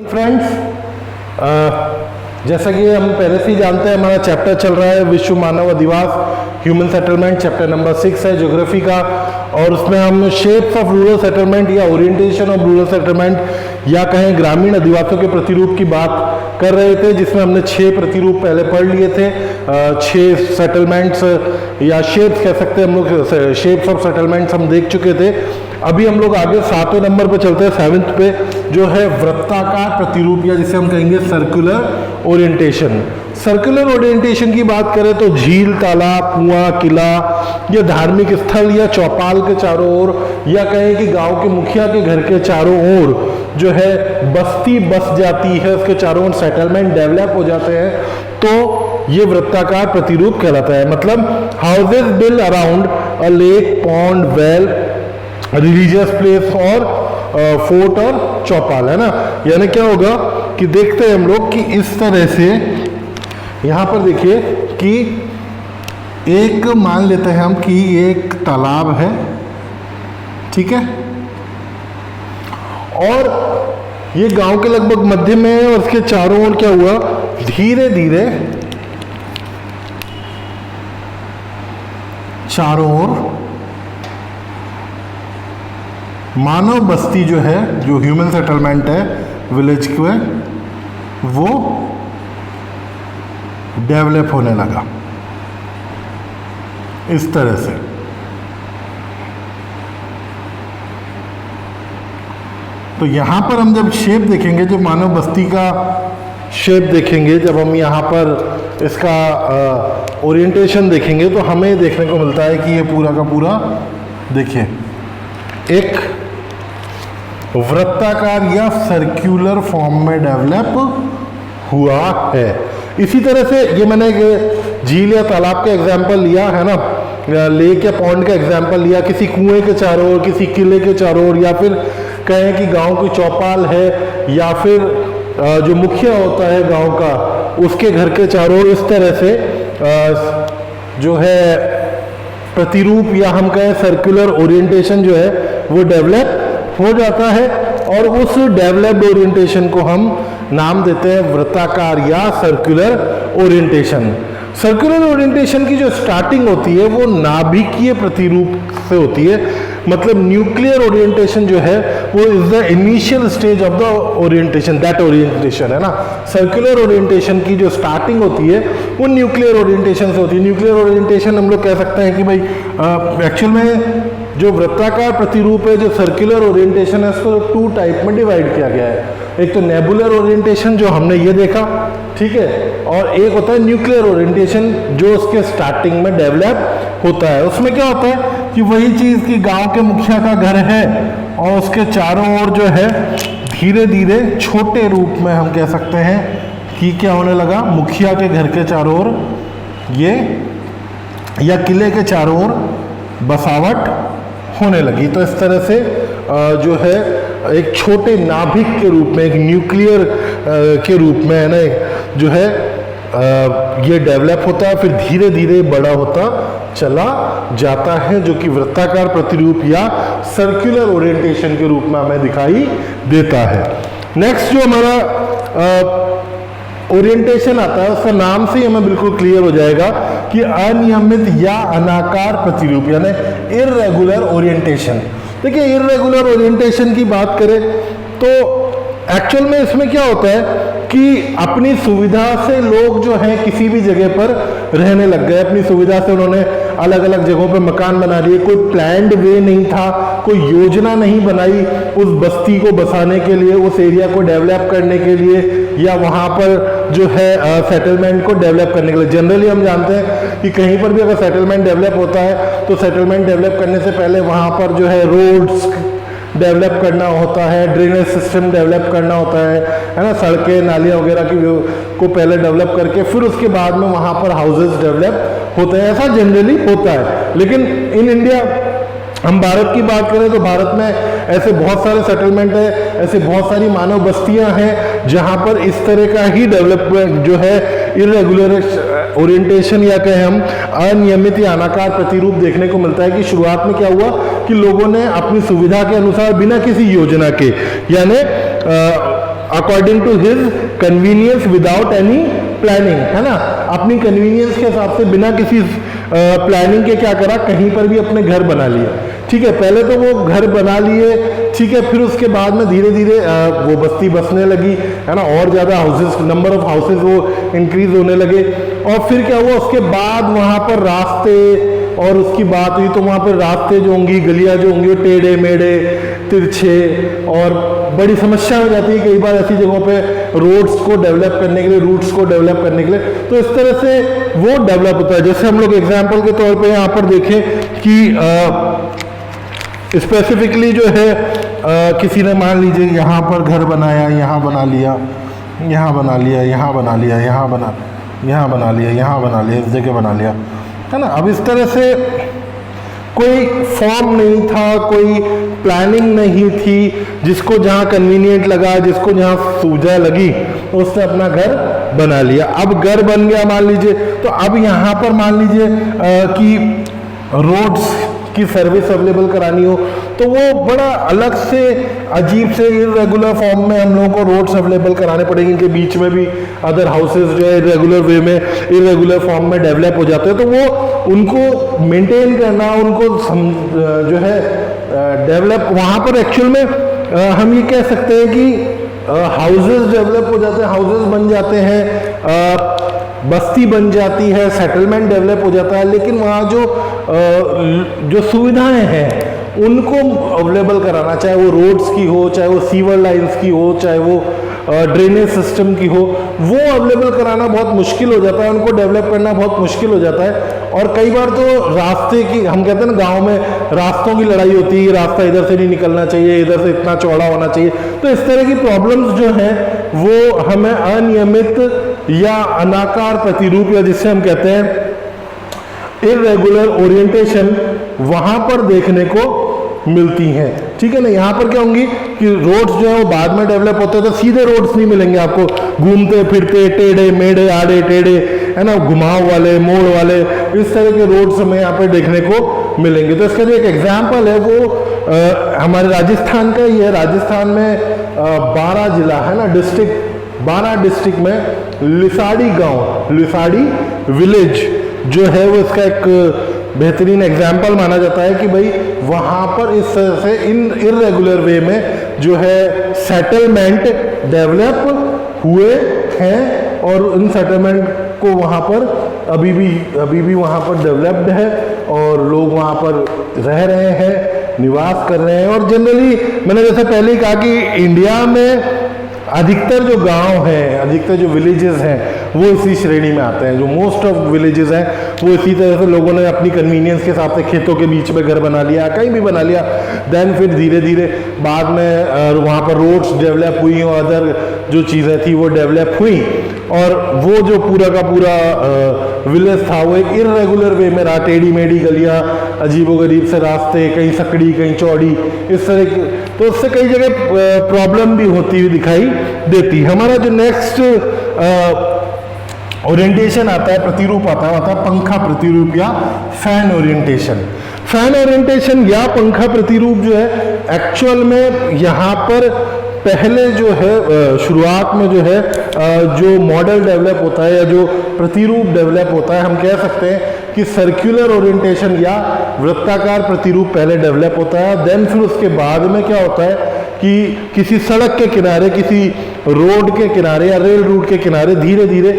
Friends, जैसा कि हम पहले से ही जानते हैं, हमारा चैप्टर चल रहा है विश्व मानव अधिवास ह्यूमन सेटलमेंट, चैप्टर नंबर 6 है ज्योग्राफी का। और उसमें हम शेप्स ऑफ रूरल सेटलमेंट या ओरिएंटेशन ऑफ रूरल सेटलमेंट या कहें ग्रामीण अधिवासों के प्रतिरूप की बात कर रहे थे, जिसमें हमने 6 प्रतिरूप पहले पढ़ लिए थे। 6 सेटलमेंट्स या शेप्स कह सकते हैं हम लोग, शेप्स ऑफ सेटलमेंट्स हम देख चुके थे। अभी हम लोग आगे 7वें नंबर पे चलते हैं, 7th पे, जो है वृत्ताकार प्रतिरूप या जिसे हम कहेंगे सर्कुलर ओरिएंटेशन। सर्कुलर ओरिएंटेशन की बात करें तो झील, तालाब, कुआं, किला या धार्मिक स्थल या चौपाल के चारों ओर या कहें कि गांव के मुखिया के घर के चारों ओर जो है बस्ती बस जाती है, उसके चारों ओर सेटलमेंट डेवलप हो जाते हैं, तो ये वृत्ताकार प्रतिरूप कहलाता है। मतलब हाउसेस बिल्ड अराउंड अ lake, pond, well, religious place और फोर्ट और चौपाल, है ना। यानी क्या होगा कि देखते हैं हम लोग कि इस तरह से यहाँ पर देखिए कि एक मान लेते हैं हम कि एक तालाब है, ठीक है, और ये गांव के लगभग मध्य में है और उसके चारों ओर क्या हुआ, धीरे धीरे चारों ओर मानव बस्ती जो है, जो ह्यूमन सेटलमेंट है विलेज के, वो डेवलप होने लगा इस तरह से। तो यहां पर हम जब शेप देखेंगे, जो मानव बस्ती का शेप देखेंगे, जब हम यहां पर इसका ओरिएंटेशन देखेंगे, तो हमें देखने को मिलता है कि ये पूरा का पूरा देखिए एक वृत्ताकार या सर्कुलर फॉर्म में डेवलप हुआ है। इसी तरह से ये मैंने एक झील या तालाब का एग्जाम्पल लिया है ना, लेक या पॉन्ड का एग्जाम्पल लिया, किसी कुएं के चारों ओर, किसी किले के चारों ओर, या फिर कहें कि गांव की चौपाल है, या फिर जो मुखिया होता है गांव का, उसके घर के चारों ओर, इस तरह से जो है प्रतिरूप या हम कहें सर्कुलर ओरिएंटेशन जो है वो डेवलप हो जाता है। और उस डेवलप्ड ओरिएंटेशन को हम नाम देते हैं वृत्ताकार या सर्कुलर ओरिएंटेशन। सर्कुलर ओरिएंटेशन की जो स्टार्टिंग होती है वो नाभिकीय प्रतिरूप से होती है। मतलब न्यूक्लियर ओरिएंटेशन जो है वो is the initial stage of the orientation, that orientation, है ना। सर्कुलर ओरिएंटेशन की जो स्टार्टिंग होती है वो न्यूक्लियर ओरिएंटेशन से होती है। न्यूक्लियर ओरिएंटेशन हम लोग कह सकते हैं कि भाई एक्चुअल में जो वृत्ताकार प्रतिरूप है, जो सर्कुलर ओरिएंटेशन है, इसको 2 टाइप में डिवाइड किया गया है। एक तो नेबुलर ओरिएंटेशन जो हमने ये देखा, ठीक है, और एक होता है न्यूक्लियर ओरिएंटेशन जो उसके स्टार्टिंग में डेवलप होता है। उसमें क्या होता है कि वही चीज़ कि गांव के मुखिया का घर है और उसके चारों ओर जो है धीरे धीरे छोटे रूप में हम कह सकते हैं कि क्या होने लगा, मुखिया के घर के चारों ओर ये या किले के चारों ओर बसावट होने लगी। तो इस तरह से जो है एक छोटे नाभिक के रूप में, एक न्यूक्लियर के रूप में, है ना, जो है ये डेवलप होता है, फिर धीरे धीरे बड़ा होता चला जाता है, जो कि वृत्ताकार प्रतिरूप या सर्कुलर ओरिएंटेशन के रूप में हमें दिखाई देता है। नेक्स्ट जो हमारा ओरिएंटेशन आता है, उसका नाम से ही हमें बिल्कुल क्लियर हो जाएगा कि अनियमित या अनाकार प्रतिरूप, यानी इर्रेगुलर ओरिएंटेशन। देखिए, इर्रेगुलर ओरिएंटेशन की बात करें तो एक्चुअल में इसमें क्या होता है कि अपनी सुविधा से लोग जो हैं किसी भी जगह पर रहने लग गए। अपनी सुविधा से उन्होंने अलग अलग जगहों पर मकान बना लिए। कोई प्लान्ड वे नहीं था, कोई योजना नहीं बनाई उस बस्ती को बसाने के लिए, उस एरिया को डेवलप करने के लिए, या वहाँ पर जो है सेटलमेंट को डेवलप करने के लिए। जनरली हम जानते हैं कि कहीं पर भी अगर सेटलमेंट डेवलप होता है तो सेटलमेंट डेवलप करने से पहले वहाँ पर जो है रोड्स डेवलप करना होता है, ड्रेनेज सिस्टम डेवलप करना होता है ना, सड़कें, नालियाँ वगैरह की को पहले डेवलप करके फिर उसके बाद में वहाँ पर हाउसेस डेवलप होते हैं। ऐसा जनरली होता है। लेकिन इन इंडिया, हम भारत की बात करें तो भारत में ऐसे बहुत सारे सेटलमेंट है, ऐसे बहुत सारी मानव बस्तियां हैं जहां पर इस तरह का ही डेवलपमेंट जो है इरेगुलर ओरिएंटेशन या कहें हम अनियमित या अनाकार प्रतिरूप देखने को मिलता है। कि शुरुआत में क्या हुआ कि लोगों ने अपनी सुविधा के अनुसार बिना किसी योजना के, यानी according to his convenience without any planning, है ना, अपनी कन्वीनियंस के हिसाब से बिना किसी प्लानिंग के क्या करा, कहीं पर भी अपने घर बना लिए। ठीक है, पहले तो वो घर बना लिए, ठीक है, फिर उसके बाद में धीरे धीरे वो बस्ती बसने लगी, है ना, और ज़्यादा हाउसेस, नंबर ऑफ हाउसेस वो इंक्रीज होने लगे। और फिर क्या हुआ, उसके बाद वहाँ पर रास्ते और उसकी बात हुई तो वहाँ पर रास्ते जो होंगी, गलियाँ जो होंगी, वो टेढ़े मेढ़े तिरछे और बड़ी समस्या हो जाती है कई बार ऐसी जगहों पे रोड्स को डेवलप करने के लिए, रूट्स को डेवलप करने के लिए। तो इस तरह से वो डेवलप होता है। जैसे हम लोग एग्जाम्पल के तौर पे यहाँ पर देखें कि स्पेसिफिकली जो है किसी ने मान लीजिए यहाँ पर घर बनाया, यहाँ बना लिया, यहाँ बना लिया, यहाँ बना लिया, यहाँ बना लिया, यहाँ बना लिया, इस जगह बना लिया, है ना। अब इस तरह से कोई फॉर्म नहीं था, कोई प्लानिंग नहीं थी, जिसको जहाँ कन्वीनियंट लगा, जिसको जहाँ सुविधा लगी, उसने अपना घर बना लिया। अब घर बन गया मान लीजिए, तो अब यहाँ पर मान लीजिए कि रोड्स की सर्विस अवेलेबल करानी हो, तो वो बड़ा अलग से अजीब से इरेगुलर फॉर्म में हम लोगों को रोड्स अवेलेबल कराने पड़ेंगे। इनके बीच में भी अदर हाउसेस जो है इरेगुलर वे में, इरेगुलर फॉर्म में डेवलप हो जाते हैं, तो वो उनको मेंटेन करना, उनको जो है डेवलप, वहाँ पर एक्चुअल में हम ये कह सकते हैं कि हाउसेस डेवलप हो जाते हैं, हाउसेस बन जाते हैं, बस्ती बन जाती है, सेटलमेंट डेवलप हो जाता है, लेकिन वहाँ जो सुविधाएं हैं उनको अवेलेबल कराना, चाहे वो रोड्स की हो, चाहे वो सीवर लाइंस की हो, चाहे वो ड्रेनेज सिस्टम की हो, वो अवेलेबल कराना बहुत मुश्किल हो जाता है, उनको डेवलप करना बहुत मुश्किल हो जाता है। और कई बार तो रास्ते की, हम कहते हैं ना गांव में रास्तों की लड़ाई होती है, रास्ता इधर से नहीं निकलना चाहिए, इधर से इतना चौड़ा होना चाहिए। तो इस तरह की प्रॉब्लम्स जो हैं वो हमें अनियमित या अनाकार प्रतिरूप, या जिससे हम कहते हैं इरेगुलर ओरिएंटेशन, वहां पर देखने को मिलती हैं। ठीक है ना। यहाँ पर क्या होंगी कि रोड्स जो है वो बाद में डेवलप होते हैं, तो सीधे रोड्स नहीं मिलेंगे आपको, घूमते फिरते टेढ़े मेढ़े आड़े टेढ़े, है ना, घुमाव वाले, मोड़ वाले, इस तरह के रोड्स हमें यहाँ पे देखने को मिलेंगे। तो इसका जो एक एग्जाम्पल है वो हमारे राजस्थान का ही है। राजस्थान में 12 जिला है ना, डिस्ट्रिक्ट, 12 डिस्ट्रिक्ट में लिसाड़ी गांव, लिसाड़ी विलेज जो है वो इसका एक बेहतरीन एग्जाम्पल माना जाता है कि भाई वहाँ पर इस तरह से इन इरेगुलर वे में जो है सेटलमेंट डेवलप हुए हैं, और उन सेटलमेंट को वहाँ पर अभी भी वहाँ पर डेवलप्ड है, और लोग वहाँ पर रह रहे हैं, निवास कर रहे हैं। और जनरली मैंने जैसे पहले ही कहा कि इंडिया में अधिकतर जो गांव हैं, अधिकतर जो विलेजेस हैं वो इसी श्रेणी में आते हैं। जो मोस्ट ऑफ विलेजेस हैं वो इसी तरह से लोगों ने अपनी कन्वीनियंस के हिसाब से खेतों के बीच में घर बना लिया, कहीं भी बना लिया, देन फिर धीरे धीरे बाद में वहाँ पर रोड्स डेवलप हुई और अदर जो चीज़ें थी वो डेवलप हुई, और वो जो पूरा का पूरा विलेज था वो एक इरेगुलर वे में रहा, टेढ़ी मेढ़ी गलियाँ, अजीबोगरीब से रास्ते, कहीं सकड़ी कहीं चौड़ी, इस तरह की। तो उससे कई जगह प्रॉब्लम भी होती हुई दिखाई देती। हमारा जो नेक्स्ट ओरिएंटेशन आता है, प्रतिरूप आता है पंखा प्रतिरूप या फैन ओरिएंटेशन। फैन ओरिएंटेशन या पंखा प्रतिरूप जो है एक्चुअल में यहाँ पर पहले जो है शुरुआत में जो है जो मॉडल डेवलप होता है या जो प्रतिरूप डेवलप होता है, हम कह सकते हैं कि सर्कुलर ओरिएंटेशन या वृत्ताकार प्रतिरूप पहले डेवलप होता है। देन फिर उसके बाद में क्या होता है कि किसी सड़क के किनारे, किसी रोड के किनारे या रेल रूट के किनारे धीरे धीरे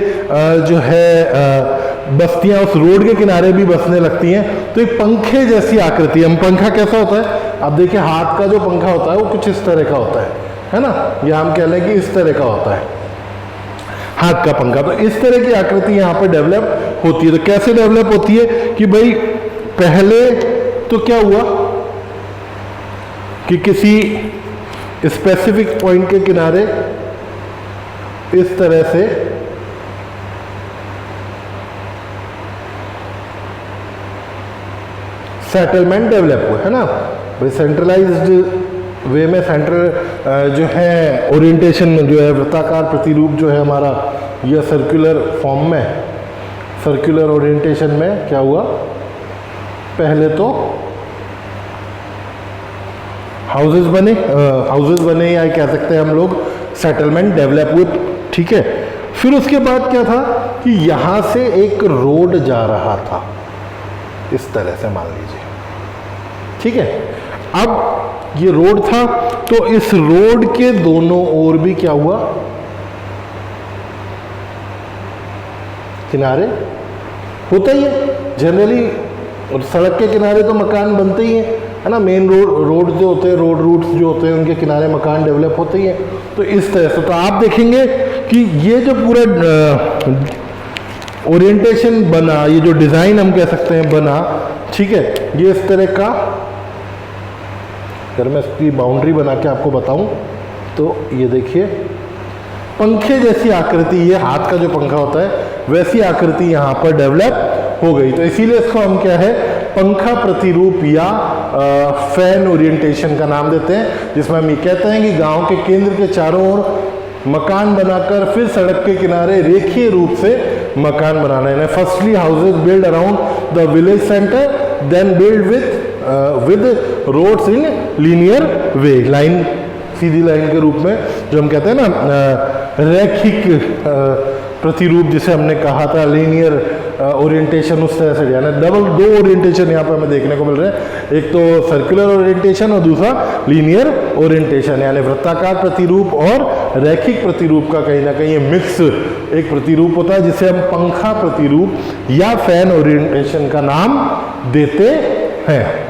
जो है बस्तियां उस रोड के किनारे भी बसने लगती हैं। तो एक पंखे जैसी आकृति, हम पंखा कैसा होता है, अब देखिए हाथ का जो पंखा होता है वो कुछ इस तरह का होता है ना, या हम कह लें कि इस तरह का होता है हाथ का पंखा। तो इस तरह की आकृति यहाँ पर डेवलप होती है। तो कैसे डेवलप होती है कि भाई पहले तो क्या हुआ कि किसी स्पेसिफिक पॉइंट के किनारे इस तरह से सेटलमेंट डेवलप हुआ, है ना। भाई सेंट्रलाइज्ड वे में सेंट्रल जो है ओरिएंटेशन में जो है वृत्ताकार प्रतिरूप जो है हमारा, यह सर्कुलर फॉर्म में, सर्कुलर ओरिएंटेशन में क्या हुआ, पहले तो हाउसेस बने या कह सकते हैं हम लोग सेटलमेंट डेवलप हुए, ठीक है। फिर उसके बाद क्या था कि यहाँ से एक रोड जा रहा था, इस तरह से मान लीजिए, ठीक है। अब ये रोड था, तो इस रोड के दोनों ओर भी क्या हुआ, किनारे होता ही है जनरली, और सड़क के किनारे तो मकान बनते ही हैं, है ना। मेन रोड जो होते हैं, रोड रूट्स जो होते हैं, उनके किनारे मकान डेवलप होते ही हैं। तो इस तरह से तो आप देखेंगे कि ये जो पूरा ओरिएंटेशन बना, ये जो डिज़ाइन हम कह सकते हैं बना, ठीक है, ये इस तरह का, अगर मैं इसकी बाउंड्री बना के आपको बताऊं तो ये देखिए पंखे जैसी आकृति, ये हाथ का जो पंखा होता है वैसी आकृति यहाँ पर डेवलप हो गई। तो इसीलिए इसको हम क्या है, पंखा प्रतिरूप या फैन ओरिएंटेशन का नाम देते हैं, जिसमें हम ये कहते हैं कि गांव के केंद्र के चारों ओर मकान बनाकर फिर सड़क के किनारे रेखीय रूप से मकान बनाना है। Firstly houses build around the village centre, then build with roads in linear way, line, सीधी लाइन के रूप में, जो हम कहते हैं ना रैखिक प्रतिरूप, जिसे हमने कहा था लीनियर ओरिएंटेशन, उस तरह से यानी दो ओरिएंटेशन यहाँ पर हमें देखने को मिल रहे हैं, एक तो सर्कुलर ओरिएंटेशन और दूसरा लीनियर ओरिएंटेशन, यानी वृत्ताकार प्रतिरूप और रैखिक प्रतिरूप का कहीं ना कहीं ये मिक्स एक प्रतिरूप होता है, जिसे हम पंखा प्रतिरूप या फैन ओरिएंटेशन का नाम देते हैं।